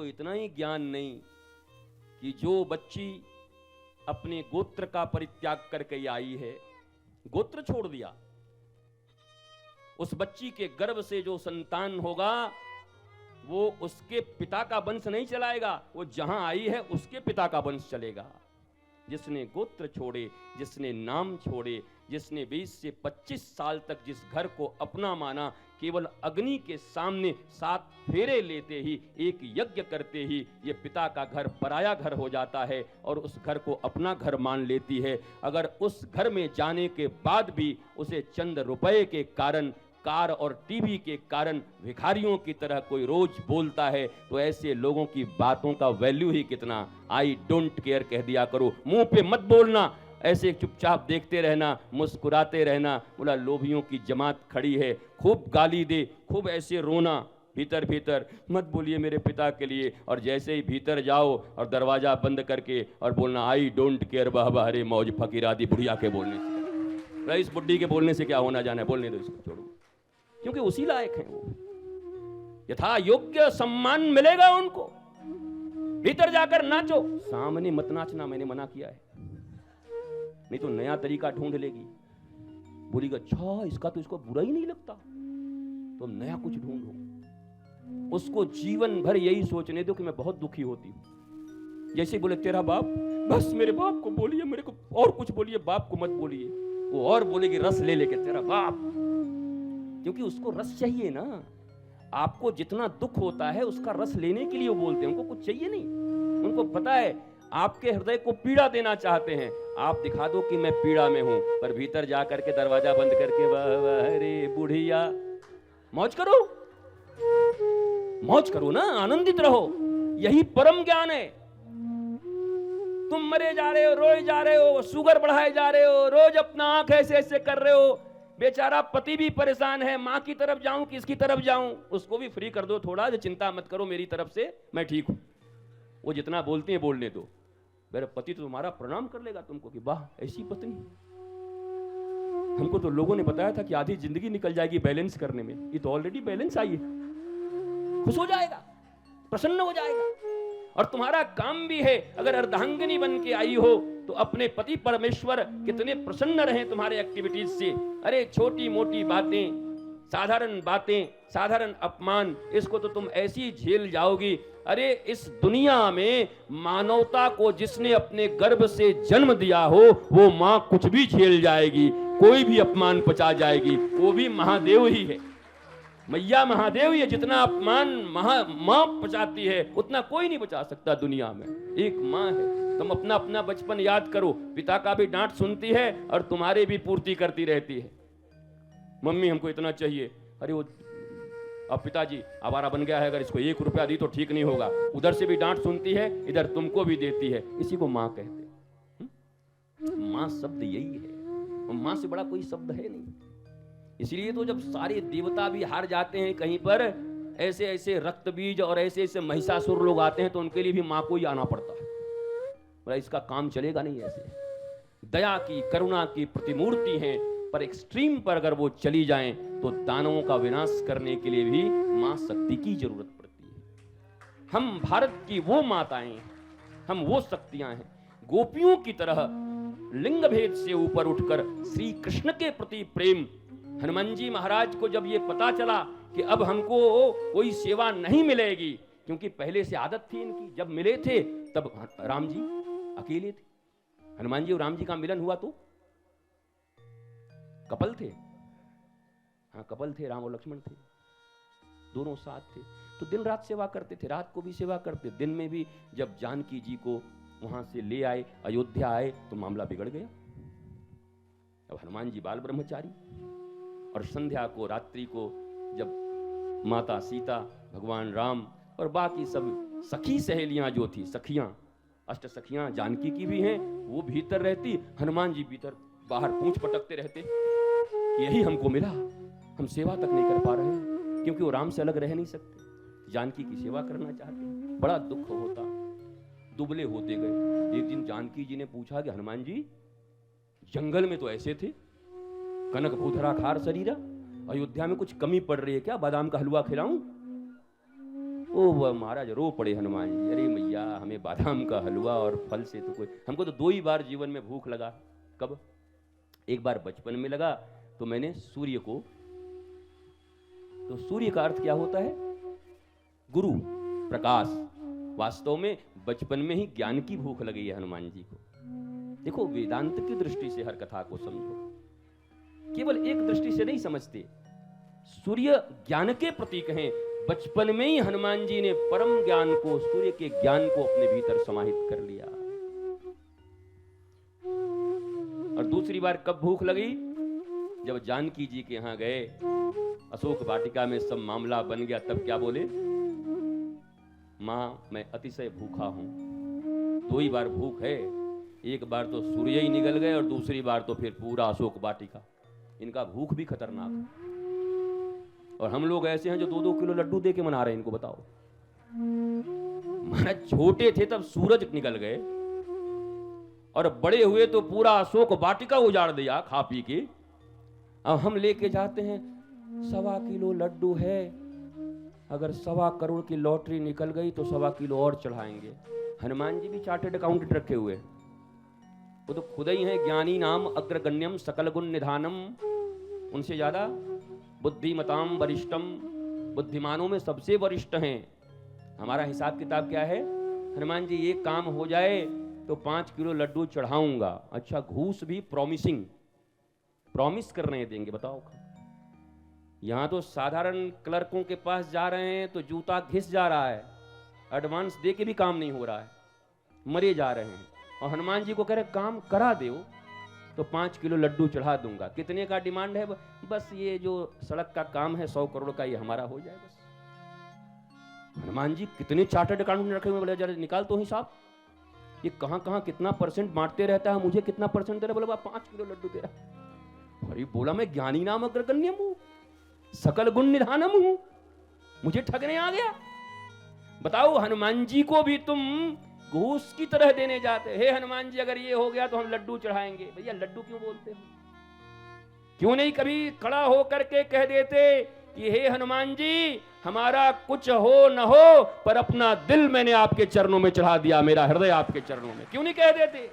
इतना ही ज्ञान नहीं कि जो बच्ची अपने गोत्र का परित्याग करके आई है, गोत्र छोड़ दिया, उस बच्ची के गर्भ से जो संतान होगा वो उसके पिता का वंश नहीं चलाएगा, वो जहां आई है उसके पिता का वंश चलेगा। जिसने गोत्र छोड़े, जिसने नाम छोड़े, जिसने 20 से 25 साल तक जिस घर को अपना माना, केवल अग्नि के सामने 7 फेरे लेते ही, एक यज्ञ करते ही ये पिता का घर पराया घर हो जाता है और उस घर को अपना घर मान लेती है। अगर उस घर में जाने के बाद भी उसे चंद रुपए के कारण, कार और टीवी के कारण भिखारियों की तरह कोई रोज बोलता है, तो ऐसे लोगों की बातों का वैल्यू ही कितना। आई डोंट केयर कह दिया करो, मुंह पे मत बोलना, ऐसे चुपचाप देखते रहना, मुस्कुराते रहना। बोला लोभियों की जमात खड़ी है, खूब गाली दे, खूब ऐसे रोना भीतर भीतर, मत बोलिए मेरे पिता के लिए। और जैसे ही भीतर जाओ और दरवाजा बंद करके और बोलना आई डोंट केयर, वाह वाह रे मौज फकीरादी, बुढ़िया के बोलने से, रईस बुड्ढी के बोलने से क्या होना जाना है, बोलने दो इसको, छोड़ो, क्योंकि उसी लायक है वो। यथा योग्य सम्मान मिलेगा उनको। भीतर जाकर नाचो, सामने मत नाचना, मैंने मना किया है, नहीं तो नया तरीका ढूंढ लेगी। बोलेगा अच्छा इसका तो इसको बुरा ही नहीं लगता, तो नया कुछ ढूंढो। उसको जीवन भर यही सोचने दो कि मैं बहुत दुखी होती हूं। जैसे बोले तेरा बाप, बस मेरे बाप को बोलिए, मेरे को और कुछ बोलिए, बाप को मत बोलिए। वो और बोलेगी रस ले लेके तेरा बाप, क्योंकि उसको रस चाहिए ना। आपको जितना दुख होता है उसका रस लेने के लिए वो बोलते हैं, उनको कुछ चाहिए नहीं। उनको पता है आपके हृदय को पीड़ा देना चाहते हैं, आप दिखा दो कि मैं पीड़ा में हूं, पर भीतर जा करके दरवाजा बंद करके वाह वाह रे बुढ़िया, मौज करो, मौज करो ना, आनंदित रहो। यही परम ज्ञान है। तुम मरे जा रहे हो, रोए जा रहे हो, शुगर बढ़ाए जा रहे हो, रोज अपना आंख ऐसे ऐसे कर रहे हो, बेचारा पति भी परेशान है, माँ की तरफ जाऊं किसकी तरफ जाऊं, उसको भी फ्री कर दो थोड़ा, चिंता मत करो मेरी तरफ से, मैं ठीक हूं। वो जितना बोलते हैं बोलने दो, मेरा पति तो तुम्हारा प्रणाम कर लेगा तुमको कि वाह ऐसी पत्नी। हमको तो लोगों ने बताया था कि आधी जिंदगी निकल जाएगी बैलेंस करने में, ये तो ऑलरेडी बैलेंस आई है। खुश हो जाएगा, प्रसन्न हो जाएगा। और तुम्हारा काम भी है, अगर अर्धांगिनी बन के आई हो तो अपने पति परमेश्वर कितने प्रसन्न रहे तुम्हारे एक्टिविटीज से। अरे छोटी मोटी बातें, साधारण बातें, साधारण अपमान, इसको तो तुम ऐसी झेल जाओगी। अरे इस दुनिया में मानवता को जिसने अपने गर्भ से जन्म दिया हो वो मां कुछ भी झेल जाएगी, कोई भी अपमान पचा जाएगी, वो भी महादेव ही है, मैया महादेव ही है। जितना अपमान मां पचाती है उतना कोई नहीं बचा सकता दुनिया में, एक मां है। तुम अपना अपना बचपन याद करो, पिता का भी डांट सुनती है और तुम्हारे भी पूर्ति करती रहती है। मम्मी हमको इतना चाहिए, अरे वो अब पिताजी आवारा बन गया है, अगर इसको 1 रुपया दी तो ठीक नहीं होगा, उधर से भी डांट सुनती है, इधर तुमको भी देती है, इसी को माँ कहते हैं। माँ शब्द यही है, माँ से बड़ा कोई शब्द है नहीं। इसलिए तो जब सारे देवता भी हार जाते हैं कहीं पर, ऐसे ऐसे रक्त बीज और ऐसे ऐसे महिषासुर लोग आते हैं, तो उनके लिए भी माँ को ही आना पड़ता है। इसका काम चलेगा नहीं ऐसे। दया की, करुणा की प्रतिमूर्ति है, पर एक्सट्रीम पर अगर वो चली जाएं तो दानवों का विनाश करने के लिए भी मां शक्ति की जरूरत पड़ती है। हम भारत की वो माताएं हैं, हम वो शक्तियां हैं। गोपियों की तरह लिंग भेद से ऊपर उठकर श्री कृष्ण के प्रति प्रेम। हनुमान जी महाराज को जब ये पता चला कि अब हमको कोई सेवा नहीं मिलेगी, क्योंकि पहले से आदत थी इनकी, जब मिले थे तब राम जी अकेले थे। हनुमान जी और राम जी का मिलन हुआ तो कपल थे, हाँ कपल थे, राम और लक्ष्मण थे, दोनों साथ थे, तो दिन रात सेवा करते थे, रात को भी सेवा करते, दिन में भी। जब जानकी जी को वहां से ले आए, अयोध्या आए, तो मामला बिगड़ गया। अब हनुमान जी बाल ब्रह्मचारी, और संध्या को, रात्रि को, जब माता सीता, भगवान राम और बाकी सब सखी सहेलियां जो थी, सखियां, अष्ट सखियां जानकी की भी हैं, वो भीतर रहती, हनुमान जी भीतर बाहर पूंछ पटकते रहते, यही हमको मिला, हम सेवा तक नहीं कर पा रहे हैं, क्योंकि वो राम से अलग रह नहीं सकते, जानकी की सेवा करना चाहते हैं। बड़ा दुख होता, दुबले होते गए। एक दिन जानकी जी ने पूछा कि हनुमान जी जंगल में तो ऐसे थे, कनक भूधरा खार शरीरा, अयोध्या में कुछ कमी पड़ रही है क्या, बादाम का हलवा खिलाऊं? ओ वह महाराज रो पड़े हनुमान जी, अरे मैया हमें बादाम का हलवा और फल से तो कोई, हमको तो 2 ही बार जीवन में भूख लगा। कब? एक बार बचपन में लगा तो मैंने सूर्य को, तो सूर्य का अर्थ क्या होता है? गुरु, प्रकाश। वास्तव में बचपन में ही ज्ञान की भूख लगी है हनुमान जी को। देखो वेदांत की दृष्टि से हर कथा को समझो, केवल एक दृष्टि से नहीं समझते। सूर्य ज्ञान के प्रतीक हैं। बचपन में ही हनुमान जी ने परम ज्ञान को, सूर्य के ज्ञान को अपने भीतर समाहित कर लिया। और दूसरी बार कब भूख लगी? जब जानकी जी के यहां गए, अशोक वाटिका में सब मामला बन गया, तब क्या बोले? मां मैं अतिशय भूखा हूं। 2 ही बार भूख है, एक बार तो सूर्य ही निकल गए और दूसरी बार तो फिर पूरा अशोक वाटिका। इनका भूख भी खतरनाक है। और हम लोग ऐसे हैं जो 2-2 किलो लड्डू दे के मना रहे हैं, इनको बताओ। महाराज छोटे थे तब सूरज निकल गए और बड़े हुए तो पूरा अशोक वाटिका उजाड़ दिया खा पी के। अब हम लेके जाते हैं 1.25 किलो लड्डू है, अगर 1.25 करोड़ की लॉटरी निकल गई तो 1.25 किलो और चढ़ाएंगे। हनुमान जी भी चार्टर्ड अकाउंटेंट रखे हुए, वो तो खुद ही है ज्ञानी नाम अग्रगण्यम सकल गुण निधानम, उनसे ज्यादा बुद्धिमताम वरिष्ठम, बुद्धिमानों में सबसे वरिष्ठ हैं। हमारा हिसाब किताब क्या है? हनुमान जी ये काम हो जाए तो 5 किलो लड्डू चढ़ाऊंगा। अच्छा घूस भी प्रॉमिसिंग, प्रॉमिस कर रहे देंगे, बताओ। यहां तो साधारण क्लर्कों के पास जा रहे हैं तो जूता घिस जा रहा है, एडवांस दे के भी काम नहीं हो रहा है, मरे जा रहे हैं। और हनुमान जी को कह रहे काम करा दो तो 5 किलो लड्डू चढ़ा दूंगा। कितने का डिमांड है? बस ये जो सड़क का काम है 100 करोड़ का, ये हमारा हो जाए बस। हनुमान जी कितने चार्टर्ड अकाउंटेंट रखे हुए, बोले जरा निकाल तो हिसाब, ये कहां कहां कितना परसेंट बांटते रहता है, मुझे कितना परसेंट दे रहा? बोले 5 किलो लड्डू दे रहा। अरे बोला मैं ज्ञानी नाम अग्रगण्यम हूं, सकल गुण निधानम हूं, मुझे ठगने आ गया। बताओ हनुमान जी को भी तुम घूस की तरह देने जाते। हे हनुमान जी अगर ये हो गया तो हम लड्डू चढ़ाएंगे। भैया लड्डू क्यों बोलते हो? क्यों नहीं कभी खड़ा हो करके कह देते कि हे हनुमान जी हमारा कुछ हो न हो पर अपना दिल मैंने आपके चरणों में चढ़ा दिया, मेरा हृदय आपके चरणों में, क्यों नहीं कह देते?